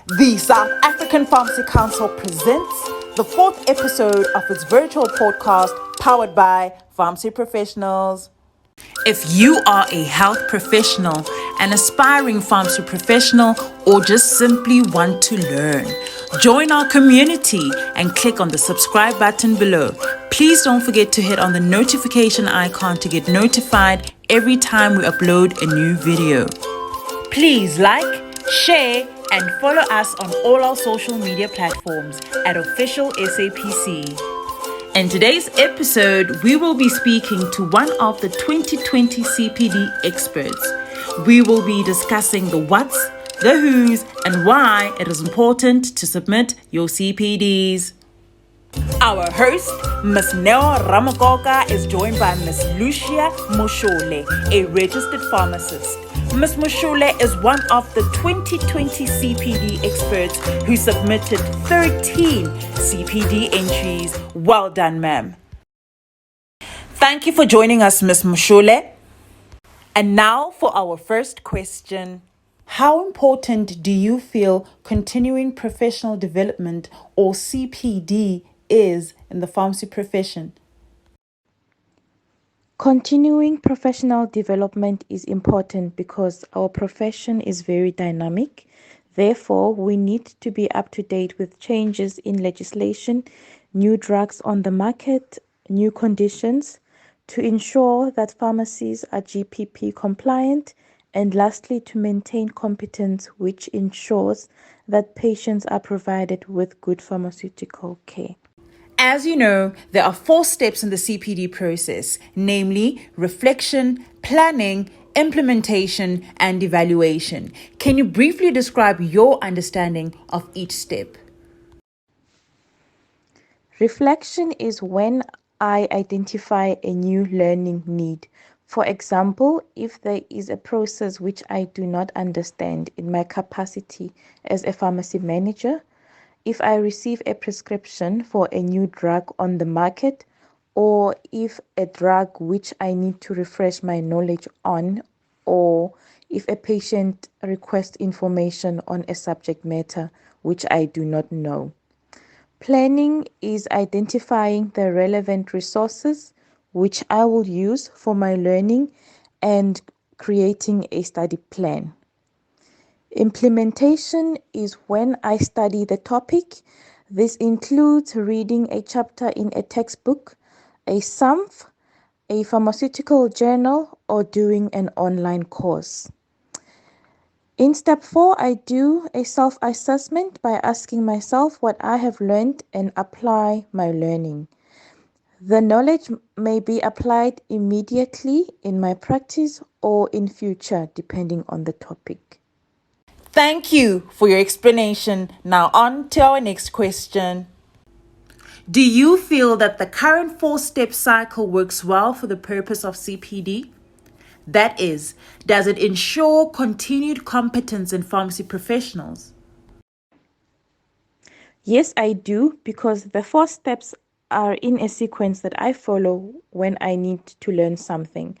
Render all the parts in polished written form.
The South African Pharmacy Council presents the fourth episode of its virtual podcast powered by pharmacy professionals. If you are a health professional, an aspiring pharmacy professional, or just simply want to learn, join our community and click on the subscribe button below. Please don't forget to hit on the notification icon to get notified every time we upload a new video. Please like, share, and follow us on all our social media platforms at Official SAPC. In today's episode, we will be speaking to one of the 2020 CPD experts. We will be discussing the what's, the who's, and why it is important to submit your CPDs. Our host, Ms Neo Ramokoka, is joined by Ms Lucia Mashole, a registered pharmacist. Ms Mashole is one of the 2020 CPD experts who submitted 13 CPD entries. Well done, ma'am. Thank you for joining us, Ms Mashole. And now for our first question. How important do you feel continuing professional development, or CPD, is in the pharmacy profession? Continuing professional development is important because our profession is very dynamic. Therefore, we need to be up to date with changes in legislation, new drugs on the market, new conditions, to ensure that pharmacies are GPP compliant, and lastly, to maintain competence, which ensures that patients are provided with good pharmaceutical care. As you know, there are 4 steps in the CPD process, namely reflection, planning, implementation, and evaluation. Can you briefly describe your understanding of each step? Reflection is when I identify a new learning need. For example, if there is a process which I do not understand in my capacity as a pharmacy manager, if I receive a prescription for a new drug on the market, or if a drug which I need to refresh my knowledge on, or if a patient requests information on a subject matter which I do not know. Planning is identifying the relevant resources which I will use for my learning and creating a study plan. Implementation is when I study the topic. This includes reading a chapter in a textbook, a SAMF, a pharmaceutical journal, or doing an online course. In step 4, I do a self-assessment by asking myself what I have learned and apply my learning. The knowledge may be applied immediately in my practice or in future, depending on the topic. Thank you for your explanation. Now on to our next question. Do you feel that the current 4-step cycle works well for the purpose of CPD? That is, does it ensure continued competence in pharmacy professionals? Yes, I do, because the 4 steps are in a sequence that I follow when I need to learn something.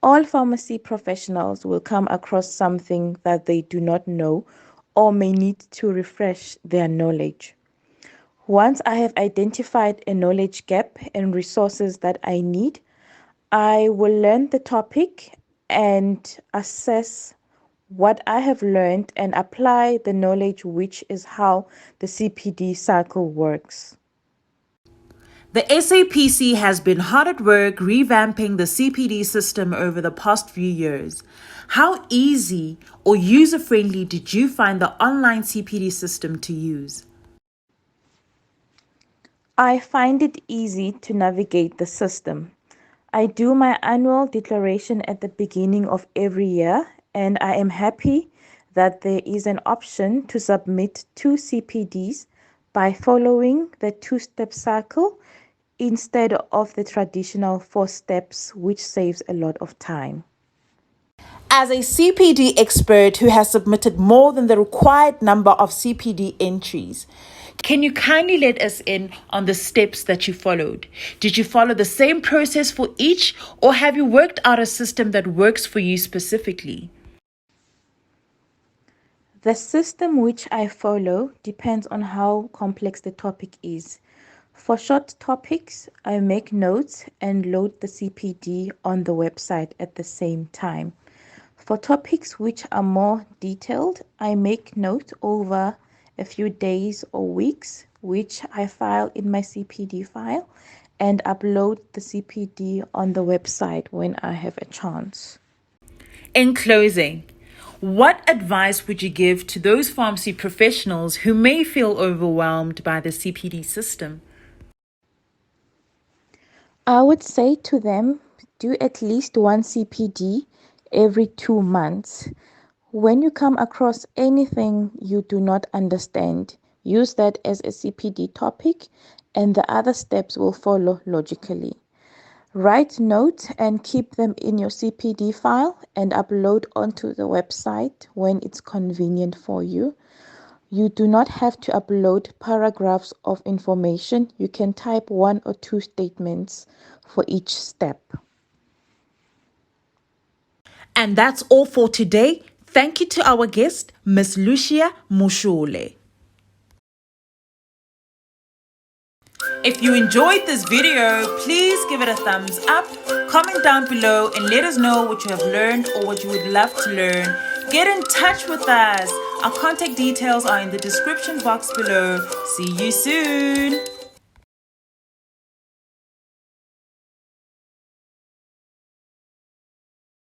All pharmacy professionals will come across something that they do not know or may need to refresh their knowledge. Once I have identified a knowledge gap and resources that I need, I will learn the topic and assess what I have learned and apply the knowledge, which is how the CPD cycle works. The SAPC has been hard at work revamping the CPD system over the past few years. How easy or user-friendly did you find the online CPD system to use? I find it easy to navigate the system. I do my annual declaration at the beginning of every year, and I am happy that there is an option to submit 2 CPDs by following the 2-step cycle instead of the traditional 4 steps, which saves a lot of time. As a CPD expert who has submitted more than the required number of CPD entries, can you kindly let us in on the steps that you followed? Did you follow the same process for each, or have you worked out a system that works for you specifically? The system which I follow depends on how complex the topic is. For short topics, I make notes and load the CPD on the website at the same time. For topics which are more detailed, I make notes over a few days or weeks, which I file in my CPD file and upload the CPD on the website when I have a chance. In closing, what advice would you give to those pharmacy professionals who may feel overwhelmed by the CPD system? I would say to them, do at least one CPD every 2 months. When you come across anything you do not understand, use that as a CPD topic and the other steps will follow logically. Write notes and keep them in your CPD file and upload onto the website when it's convenient for you. You do not have to upload paragraphs of information. You can type 1 or 2 statements for each step. And that's all for today. Thank you to our guest, Ms Lucia Mashole. If you enjoyed this video, please give it a thumbs up, comment down below and let us know what you have learned or what you would love to learn. Get in touch with us. Our contact details are in the description box below. See you soon.